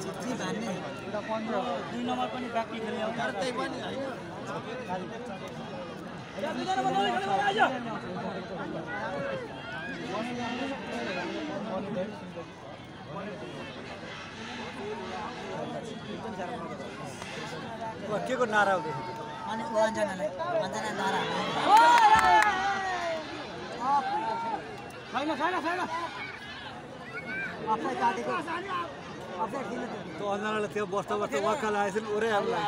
चिट्ठी भन्ने एउटा 15 2 नम्बर पनि बाँकी खेल्ने हो तर त्यही पनि हैन के को नारा हो अनि अञ्जना नारा छैन आफै काटेको आफै किन त्यो अञ्जनाले त्यो बस्दा वाक्क लागेछ नि ओरै हामीलाई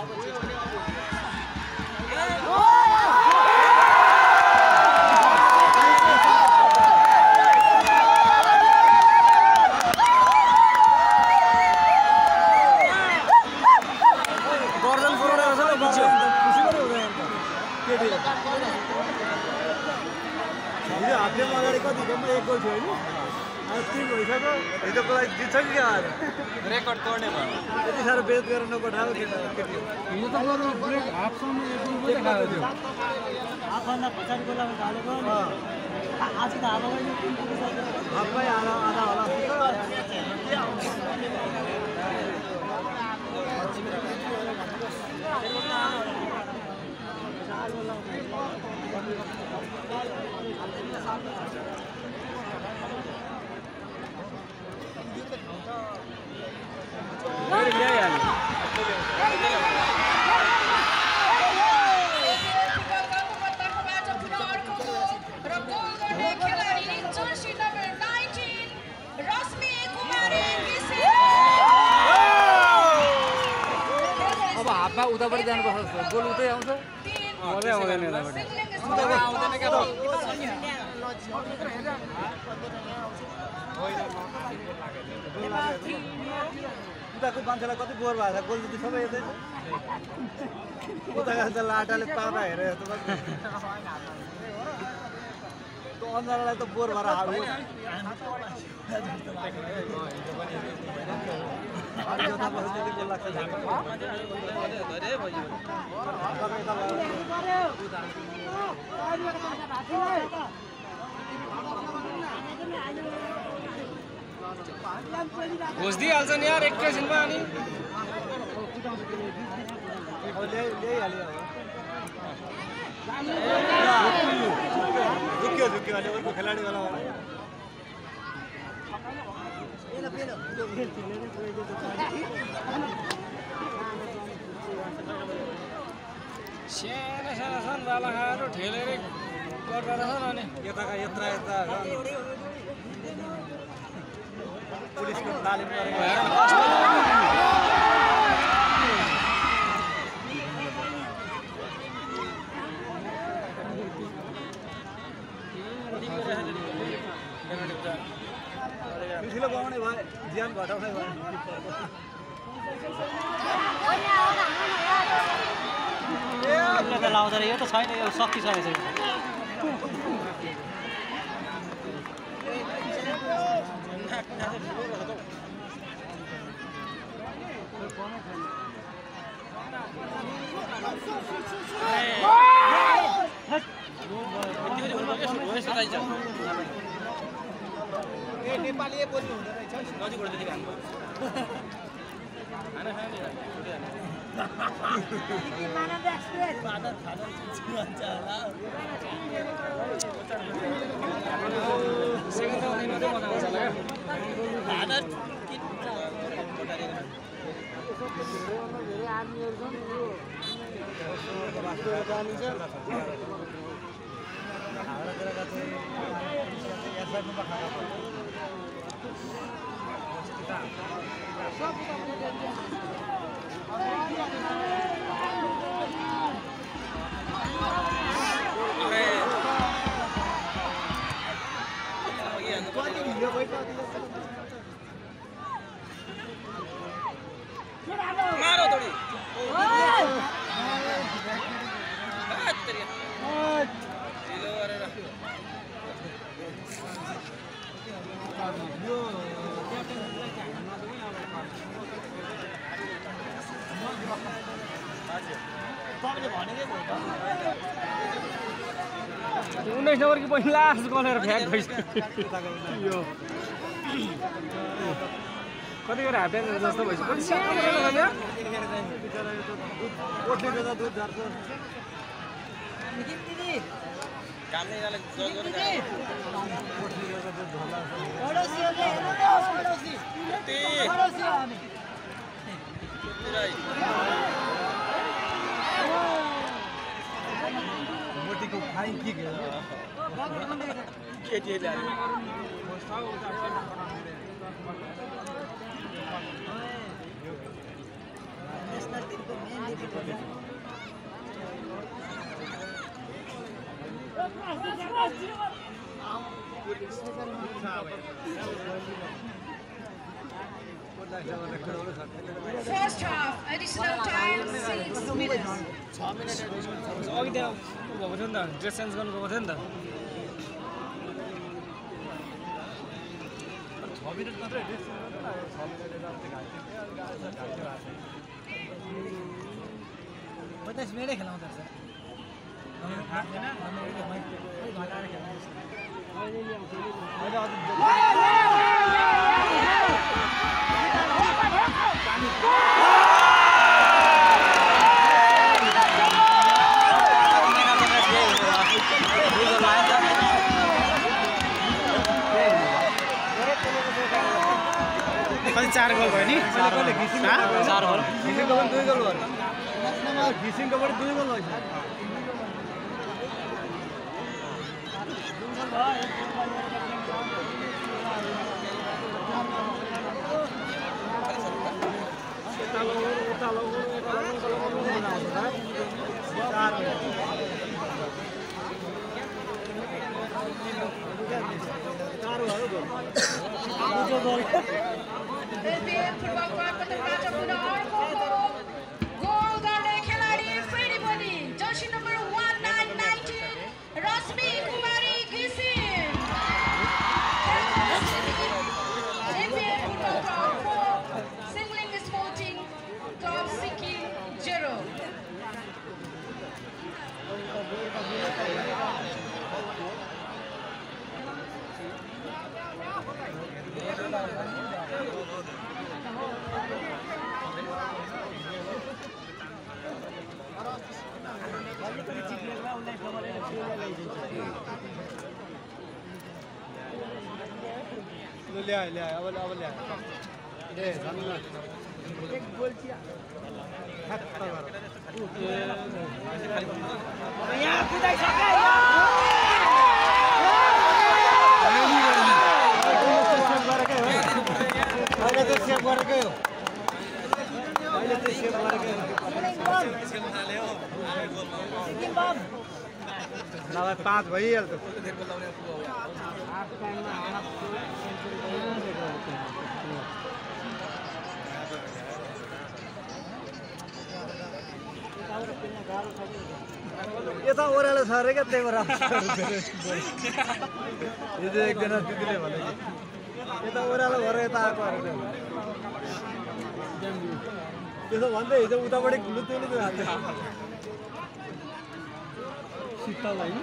हातमा अगाडि कति कम 1 गोल थियो हैन अब 3 भइसक्यो हिजोको लागि जित्छ कि क्या रेकर्ड तोड्ने भयो यति साह्रो बेच गरेर नपठाएको केटी हिजो त बरु ब्रेक हाफसम्म 1 गोल पनि खाएको थियो हाफभन्दा पछाडि गोलामा हालेको आज त हाल्दैन हाफमै आधा होला अब हाफमा उतापट्टि जानुपर्छ गोल उतै आउँछ गोलै आउँदैन यतापट्टि आउँदैन क्या उताको मान्छेलाई कति बोर भएको छ गोल जति सबै यतै उताको त लाटाले पापा हेरे जस्तो त्यो अञ्जनालाई त बोर भएर हाल्यो जता बस्छ त्यति गोल लाग्छ घोष दिइहाल्छ नि यार एकैछिनमा अनि झुक्यो अनि अर्को खेलाडीवाला साना छन् बालाखाहरू ठेलेरै गर्दा रहेछन् अनि यताका यत्रा पुलिसको तालिम गरेको ठुलो बनाउने भयो ज्यान घटाउने भयो लाउँदा यो त छैन यो सकिसकेको छ नेपाली बोल्नु हुँदैन रहेछ नजिकबाट त्यति खानु खाना खाने मारो थोड़ी तपाईँले भनेकै भयो त 19 नम्बर कि पहिला लास्ट गलेर फ्याक भइसक्यो कति गरेर हाप्यान जस्तो भइसक्यो कति सानो गरेर भन्यो कोठले बेला दुध झार्छ मोटीको खाइ के First half, additional time 6 minutes. अघि त्यहाँ भएको थियो नि त ड्रेस चेन्ज गर्नु गएको थियो नि त 6 मिनेट मात्रै ड्रेस चेन्ज गर्नु लाग्यो 6 मिनेट 25 मिनटै खेलाउँछ सर कति 4 गोल भयो नि 4 गोल घिसिङको पनि 2 गोल भयो घिसिङको पनि 2 गोल भयो LPM फुटबल क्लबबाट पुनः अर्को गोल गर्ने खेलाडी फेरि पनि जर्सी नम्बर 1919 रश्मि कुमारी घिसिङ LPM football club 4 Singling sporting club Sikkim 0 ल्याए अब ल्याए ए जानु न एक गोल चिया यहाँ कुदाइसक्यो अहिले त सेभ गरेकै हो नभए 5 भइहाल्छ यता ओह्रालो छ अरे क्या त्यही भएर हिजो एकजना दिदीले भने यता ओह्रालो भएर यता आएको अरे त्यसो भन्दै हिजो उताबाट लुतु हाल्छ शीतल होइन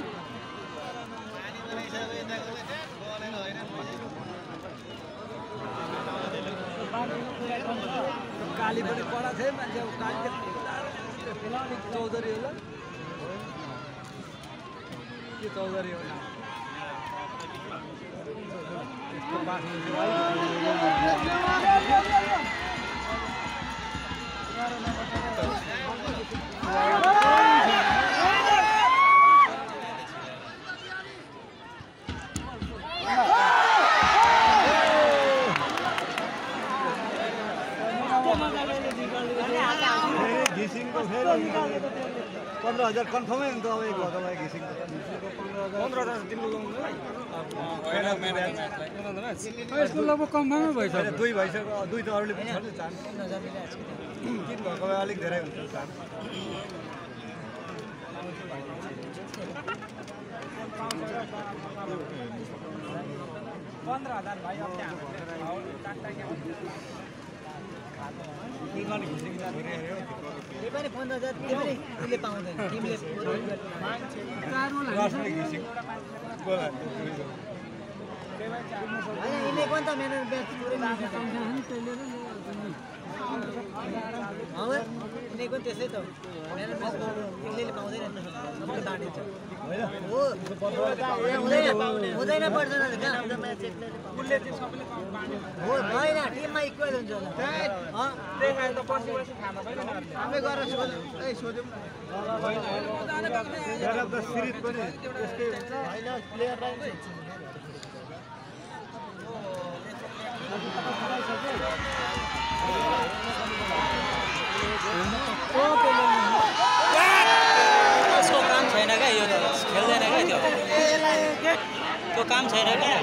काली पनि कडा थियो मान्छे काली चौधरी होला के चौधरी होला यस्तो बाँच्नु 15,000 कन्फर्मै हुन्छ अब एक हजारलाई घिसिङको 15,000 दिनु यसको लगभग कन्फर्मै भइसक्यो 2 भइसक्यो 2 त अरूले पनि छ चान्स 3 भएको भए अलिक धेरै हुन्छ चान्स $15,000 भाइ अब त्यहाँ त्यही पनि 15,000 त्यो पनि उसले पाउँदैन टिमले होइन यिनले पनि त म्यान अफ द म्याच पुरै यिनले पनि त्यसै त म्यान अफ द म्याच एक्लैले पाउँदैन नि सबैले बाँडिन्छ हो हुँदैन पर्दैन म्यान अफ द म्याच एक्लैले हो होइन टिममा इक्वल हुन्छ होला हामी गरेर सोध्यौँ सिरिज पनि त्यस्तै हुन्छ होइन प्लेयरलाई उसको काम छैन क्या यो त खेल्दैन क्या त्यो काम छैन क्या